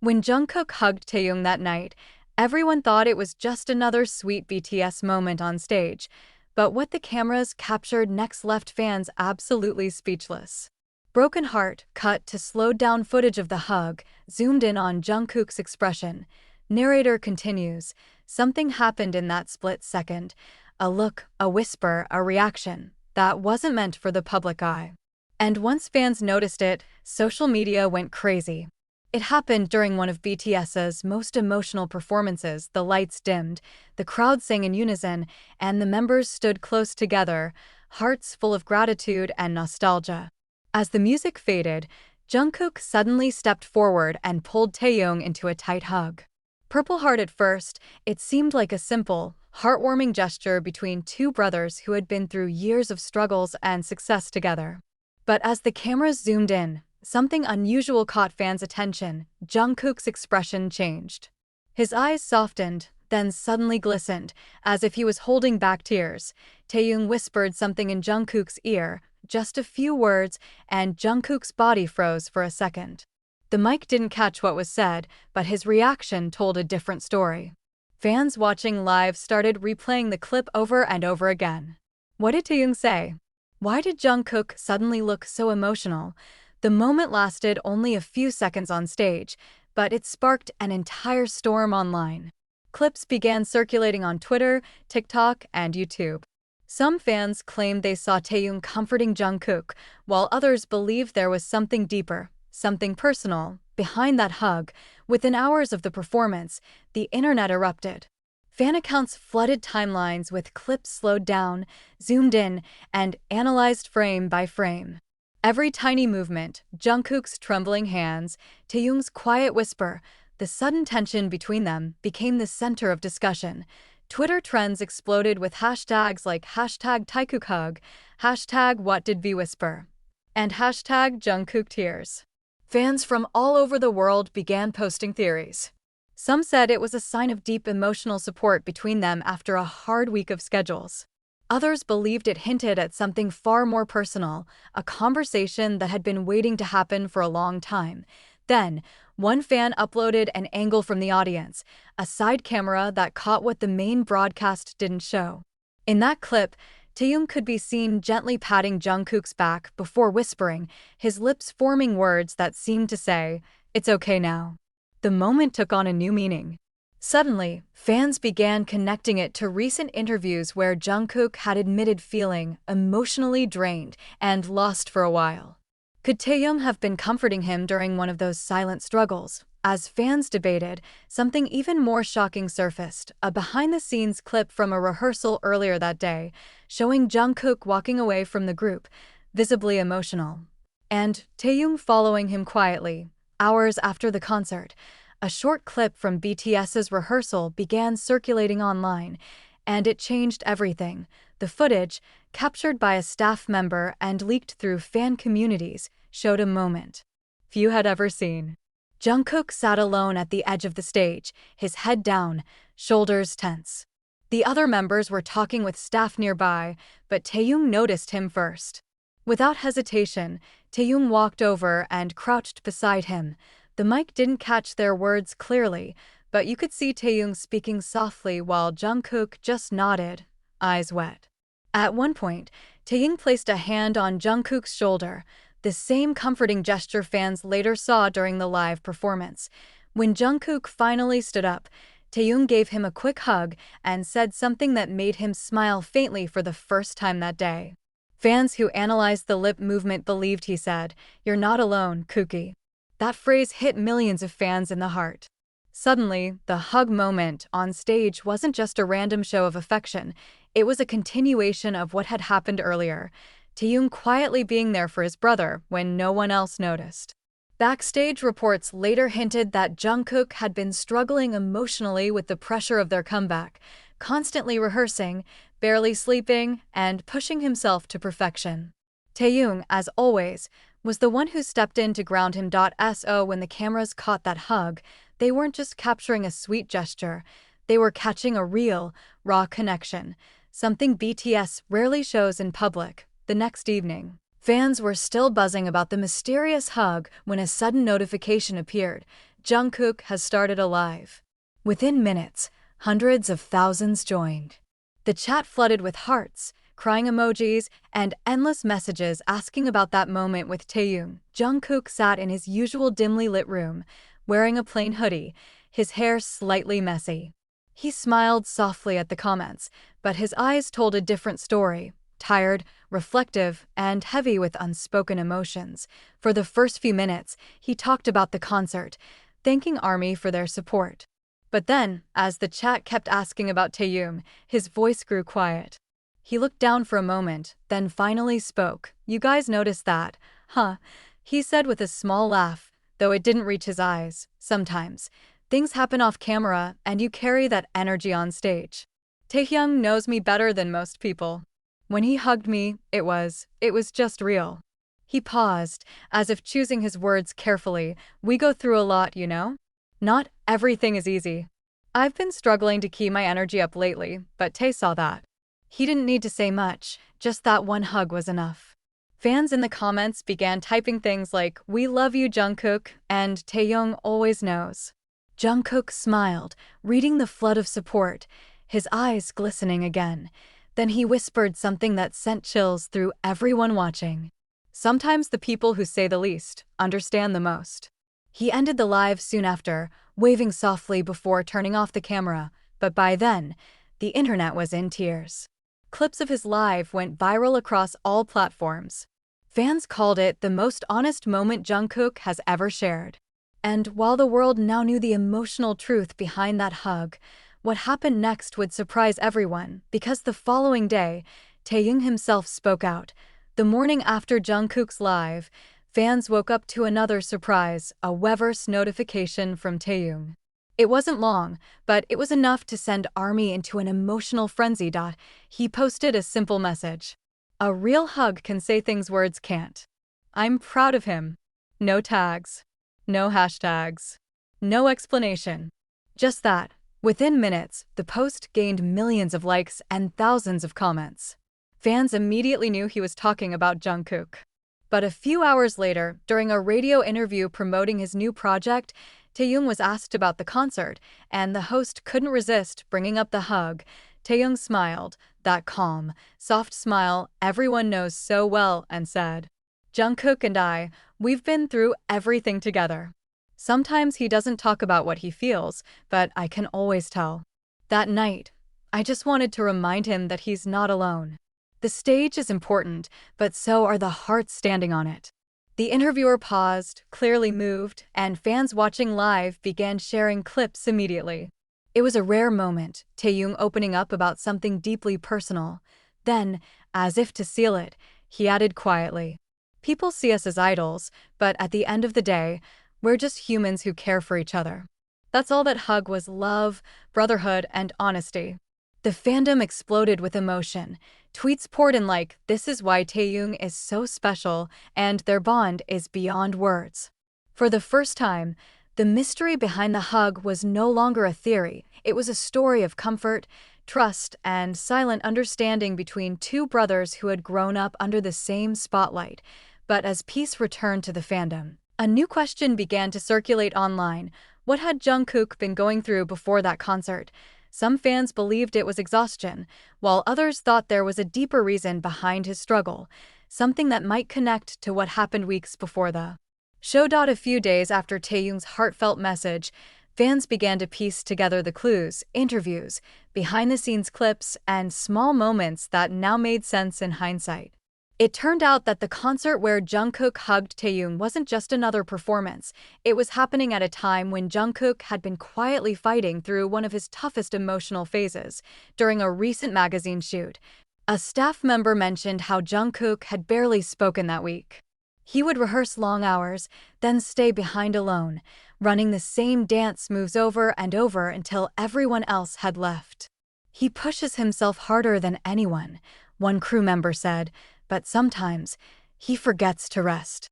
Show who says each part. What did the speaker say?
Speaker 1: When Jungkook hugged Taehyung that night, everyone thought it was just another sweet BTS moment on stage, but what the cameras captured next left fans absolutely speechless. Broken Heart cut to slowed-down footage of the hug, zoomed in on Jungkook's expression. Narrator continues, something happened in that split second. A look, a whisper, a reaction that wasn't meant for the public eye. And once fans noticed it, social media went crazy. It happened during one of BTS's most emotional performances. The lights dimmed, the crowd sang in unison, and the members stood close together, hearts full of gratitude and nostalgia. As the music faded, Jungkook suddenly stepped forward and pulled Taehyung into a tight hug. Purple Heart. At first, it seemed like a simple, heartwarming gesture between two brothers who had been through years of struggles and success together. But as the cameras zoomed in, something unusual caught fans' attention. Jungkook's expression changed. His eyes softened, then suddenly glistened, as if he was holding back tears. Taehyung whispered something in Jungkook's ear, just a few words, and Jungkook's body froze for a second. The mic didn't catch what was said, but his reaction told a different story. Fans watching live started replaying the clip over and over again. What did Taehyung say? Why did Jungkook suddenly look so emotional? The moment lasted only a few seconds on stage, but it sparked an entire storm online. Clips began circulating on Twitter, TikTok, and YouTube. Some fans claimed they saw Taehyung comforting Jungkook, while others believed there was something deeper, something personal, behind that hug. Within hours of the performance, the internet erupted. Fan accounts flooded timelines with clips slowed down, zoomed in, and analyzed frame by frame. Every tiny movement, Jungkook's trembling hands, Taehyung's quiet whisper, the sudden tension between them became the center of discussion. Twitter trends exploded with hashtags like #TaeKookHug, #WhatDidV and #JungkookTears. Fans from all over the world began posting theories. Some said it was a sign of deep emotional support between them after a hard week of schedules. Others believed it hinted at something far more personal, a conversation that had been waiting to happen for a long time. Then, one fan uploaded an angle from the audience, a side camera that caught what the main broadcast didn't show. In that clip, Taehyung could be seen gently patting Jungkook's back before whispering, his lips forming words that seemed to say, "It's okay now." The moment took on a new meaning. Suddenly, fans began connecting it to recent interviews where Jungkook had admitted feeling emotionally drained and lost for a while. Could Taehyung have been comforting him during one of those silent struggles? As fans debated, something even more shocking surfaced, a behind-the-scenes clip from a rehearsal earlier that day, showing Jungkook walking away from the group, visibly emotional, and Taehyung following him quietly. Hours after the concert, a short clip from BTS's Rehearsal began circulating online, and it changed everything. The footage, captured by a staff member and leaked through fan communities, showed a moment few had ever seen. Jungkook sat alone at the edge of the stage, his head down, shoulders tense. The other members were talking with staff nearby, but Taehyung noticed him first. Without hesitation, Taehyung walked over and crouched beside him. The mic didn't catch their words clearly, but you could see Taehyung speaking softly while Jungkook just nodded, eyes wet. At one point, Taehyung placed a hand on Jungkook's shoulder, the same comforting gesture fans later saw during the live performance. When Jungkook finally stood up, Taehyung gave him a quick hug and said something that made him smile faintly for the first time that day. Fans who analyzed the lip movement believed he said, "You're not alone, Kookie." That phrase hit millions of fans in the heart. Suddenly, the hug moment on stage wasn't just a random show of affection, it was a continuation of what had happened earlier, Taehyung quietly being there for his brother when no one else noticed. Backstage reports later hinted that Jungkook had been struggling emotionally with the pressure of their comeback, constantly rehearsing, barely sleeping, and pushing himself to perfection. Taehyung, as always, was the one who stepped in to ground him. So when the cameras caught that hug, they weren't just capturing a sweet gesture, they were catching a real, raw connection, something BTS rarely shows in public. The next evening, fans were still buzzing about the mysterious hug when a sudden notification appeared. Jungkook has started a live. Within minutes, hundreds of thousands joined. The chat flooded with hearts, crying emojis, and endless messages asking about that moment with Taehyung. Jungkook sat in his usual dimly lit room, wearing a plain hoodie, his hair slightly messy. He smiled softly at the comments, but his eyes told a different story, tired, reflective, and heavy with unspoken emotions. For the first few minutes, he talked about the concert, thanking ARMY for their support. But then, as the chat kept asking about Taehyung, his voice grew quiet. He looked down for a moment, then finally spoke. "You guys noticed that, huh?" he said with a small laugh, though it didn't reach his eyes. "Sometimes things happen off camera, and you carry that energy on stage. Taehyung knows me better than most people. When he hugged me, it was just real." He paused, as if choosing his words carefully. "We go through a lot, you know? Not everything is easy. I've been struggling to keep my energy up lately, but Tae saw that. He didn't need to say much, just that one hug was enough." Fans in the comments began typing things like, "We love you, Jungkook," and "Taehyung always knows." Jungkook smiled, reading the flood of support, his eyes glistening again. Then he whispered something that sent chills through everyone watching. "Sometimes the people who say the least understand the most." He ended the live soon after, waving softly before turning off the camera, but by then, the internet was in tears. Clips of his live went viral across all platforms. Fans called it the most honest moment Jungkook has ever shared. And while the world now knew the emotional truth behind that hug, what happened next would surprise everyone, because the following day, Taehyung himself spoke out. The morning after Jungkook's live, fans woke up to another surprise, a Weverse notification from Taehyung. It wasn't long, but it was enough to send ARMY into an emotional frenzy. He posted a simple message. "A real hug can say things words can't. I'm proud of him." No tags. No hashtags. No explanation. Just that. Within minutes, the post gained millions of likes and thousands of comments. Fans immediately knew he was talking about Jungkook. But a few hours later, during a radio interview promoting his new project, Taehyung was asked about the concert, and the host couldn't resist bringing up the hug. Taehyung smiled, that calm, soft smile everyone knows so well, and said, "Jungkook and I, we've been through everything together. Sometimes he doesn't talk about what he feels, but I can always tell." That night, I just wanted to remind him that he's not alone. The stage is important, but so are the hearts standing on it. The interviewer paused, clearly moved, and fans watching live began sharing clips immediately. It was a rare moment, Taehyung opening up about something deeply personal. Then, as if to seal it, he added quietly, "People see us as idols, but at the end of the day, we're just humans who care for each other." That's all that hug was: love, brotherhood, and honesty. The fandom exploded with emotion. Tweets poured in like, "This is why Taehyung is so special," and "Their bond is beyond words." For the first time, the mystery behind the hug was no longer a theory. It was a story of comfort, trust, and silent understanding between two brothers who had grown up under the same spotlight. But as peace returned to the fandom, a new question began to circulate online. What had Jungkook been going through before that concert? Some fans believed it was exhaustion, while others thought there was a deeper reason behind his struggle, something that might connect to what happened weeks before the show. A few days after Taehyung's heartfelt message, fans began to piece together the clues, interviews, behind-the-scenes clips, and small moments that now made sense in hindsight. It turned out that the concert where Jungkook hugged Taehyung wasn't just another performance. It was happening at a time when Jungkook had been quietly fighting through one of his toughest emotional phases. During a recent magazine shoot, a staff member mentioned how Jungkook had barely spoken that week. He would rehearse long hours, then stay behind alone, running the same dance moves over and over until everyone else had left. "He pushes himself harder than anyone," one crew member said, "but sometimes he forgets to rest."